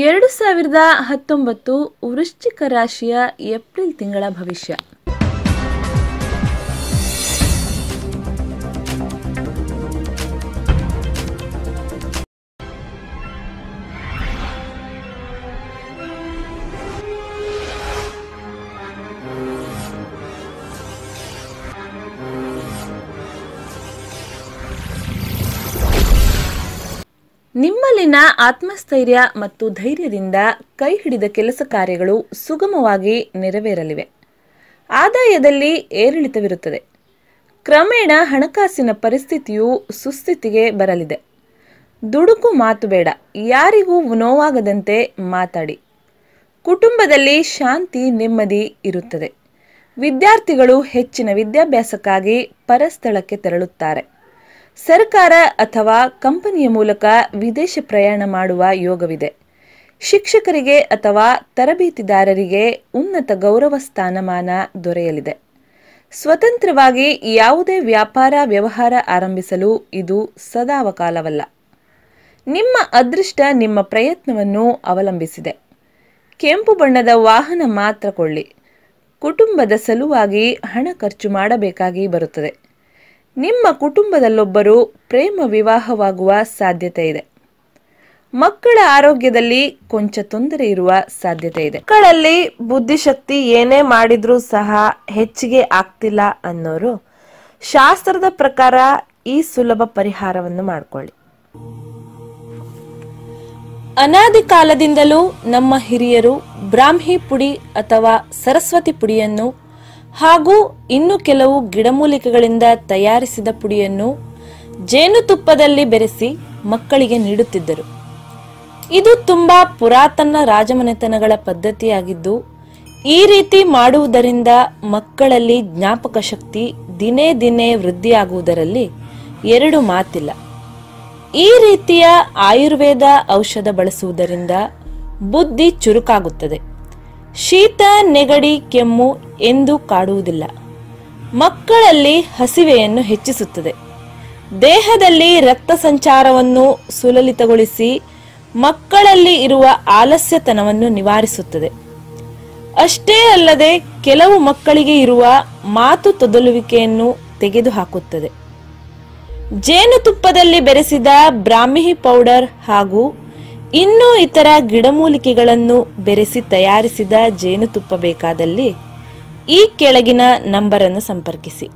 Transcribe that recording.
2019 ವೃಶ್ಚಿಕ ರಾಶಿಯ ಏಪ್ರಿಲ್ ತಿಂಗಳ ಭವಿಷ್ಯ. ನಿಮ್ಮಲ್ಲಿನ ಆತ್ಮಸ್ಥೈರ್ಯ ಮತ್ತು ಧೈರ್ಯದಿಂದ ಕೈ ಹಿಡಿದ ಕೆಲಸ ಕಾರ್ಯಗಳು ಸುಗಮವಾಗಿ ನೆರವೇರಲಿವೆ. ಆದಾಯದಲ್ಲಿ ಏರಿಳಿತವಿರುತ್ತದೆ. ಕ್ರಮೇಣ ಹಣಕಾಸಿನ ಪರಿಸ್ಥಿತಿಯು ಸುಸ್ಥಿತಿಗೆ ಬರಲಿದೆ. ದುಡುಕು ಮಾತು ಬೇಡ, ಯಾರಿಗೂ ನೋವಾಗದಂತೆ ಮಾತಾಡಿ. ಕುಟುಂಬದಲ್ಲಿ ಶಾಂತಿ ನೆಮ್ಮದಿ ಇರುತ್ತದೆ. ವಿದ್ಯಾರ್ಥಿಗಳು ಹೆಚ್ಚಿನ ವಿದ್ಯಾಭ್ಯಾಸಕ್ಕಾಗಿ ಪರಸ್ಥಳಕ್ಕೆ ತೆರಳುತ್ತಾರೆ. ಸರ್ಕಾರ ಅಥವಾ ಕಂಪನಿಯ ಮೂಲಕ ವಿದೇಶ ಪ್ರಯಾಣ ಮಾಡುವ ಯೋಗವಿದೆ. ಶಿಕ್ಷಕರಿಗೆ ಅಥವಾ ತರಬೇತಿದಾರರಿಗೆ ಉನ್ನತ ಗೌರವ ಸ್ಥಾನಮಾನ ದೊರೆಯಲಿದೆ. ಸ್ವತಂತ್ರವಾಗಿ ಯಾವುದೇ ವ್ಯಾಪಾರ ವ್ಯವಹಾರ ಆರಂಭಿಸಲು ಇದು ಸದಾವಕಾಲವಲ್ಲ. ನಿಮ್ಮ ಅದೃಷ್ಟ ನಿಮ್ಮ ಪ್ರಯತ್ನವನ್ನು ಅವಲಂಬಿಸಿದೆ. ಕೆಂಪು ಬಣ್ಣದ ವಾಹನ ಮಾತ್ರ ಕೊಳ್ಳಿ. ಕುಟುಂಬದ ಸಲುವಾಗಿ ಹಣ ಖರ್ಚು ಮಾಡಬೇಕಾಗಿ ಬರುತ್ತದೆ. ನಿಮ್ಮ ಕುಟುಂಬದಲ್ಲೊಬ್ಬರು ಪ್ರೇಮ ವಿವಾಹವಾಗುವ ಸಾಧ್ಯತೆ ಇದೆ. ಮಕ್ಕಳ ಆರೋಗ್ಯದಲ್ಲಿ ಕೊಂಚ ತೊಂದರೆ ಇರುವ ಸಾಧ್ಯತೆ ಇದೆ. ಮಕ್ಕಳಲ್ಲಿ ಬುದ್ಧಿಶಕ್ತಿ ಏನೇ ಮಾಡಿದ್ರೂ ಸಹ ಹೆಚ್ಚಿಗೆ ಆಗ್ತಿಲ್ಲ ಅನ್ನೋರು ಶಾಸ್ತ್ರದ ಪ್ರಕಾರ ಈ ಸುಲಭ ಪರಿಹಾರವನ್ನು ಮಾಡಿಕೊಳ್ಳಿ. ಅನಾದಿ ಕಾಲದಿಂದಲೂ ನಮ್ಮ ಹಿರಿಯರು ಬ್ರಾಹ್ಮಿ ಪುಡಿ ಅಥವಾ ಸರಸ್ವತಿ ಪುಡಿಯನ್ನು ಹಾಗೂ ಇನ್ನು ಕೆಲವು ಗಿಡಮೂಲಿಕೆಗಳಿಂದ ತಯಾರಿಸಿದ ಪುಡಿಯನ್ನು ಜೇನುತುಪ್ಪದಲ್ಲಿ ಬೆರೆಸಿ ಮಕ್ಕಳಿಗೆ ನೀಡುತ್ತಿದ್ದರು. ಇದು ತುಂಬಾ ಪುರಾತನ ರಾಜಮನೆತನಗಳ ಪದ್ಧತಿಯಾಗಿದ್ದು, ಈ ರೀತಿ ಮಾಡುವುದರಿಂದ ಮಕ್ಕಳಲ್ಲಿ ಜ್ಞಾಪಕ ಶಕ್ತಿ ದಿನೇ ದಿನೇ ವೃದ್ಧಿಯಾಗುವುದರಲ್ಲಿ ಎರಡು ಮಾತಿಲ್ಲ. ಈ ರೀತಿಯ ಆಯುರ್ವೇದ ಔಷಧ ಬಳಸುವುದರಿಂದ ಬುದ್ಧಿ ಚುರುಕಾಗುತ್ತದೆ. ಶೀತ, ನೆಗಡಿ, ಕೆಮ್ಮು ಎಂದು ಕಾಡುವುದಿಲ್ಲ. ಮಕ್ಕಳಲ್ಲಿ ಹಸಿವೆಯನ್ನು ಹೆಚ್ಚಿಸುತ್ತದೆ. ದೇಹದಲ್ಲಿ ರಕ್ತ ಸಂಚಾರವನ್ನು ಸುಲಲಿತಗೊಳಿಸಿ ಮಕ್ಕಳಲ್ಲಿ ಇರುವ ಆಲಸ್ಯತನವನ್ನು ನಿವಾರಿಸುತ್ತದೆ. ಅಷ್ಟೇ ಅಲ್ಲದೆ ಕೆಲವು ಮಕ್ಕಳಿಗೆ ಇರುವ ಮಾತು ತೊದಲುವಿಕೆಯನ್ನು ತೆಗೆದುಹಾಕುತ್ತದೆ. ಜೇನುತುಪ್ಪದಲ್ಲಿ ಬೆರೆಸಿದ ಬ್ರಾಹ್ಮಿ ಪೌಡರ್ ಹಾಗೂ ಇನ್ನೂ ಇತರ ಗಿಡಮೂಲಿಕೆಗಳನ್ನು ಬೆರೆಸಿ ತಯಾರಿಸಿದ ಜೇನುತುಪ್ಪ ಬೇಕಾದಲ್ಲಿ ಈ ಕೆಳಗಿನ ನಂಬರನ್ನು ಸಂಪರ್ಕಿಸಿ.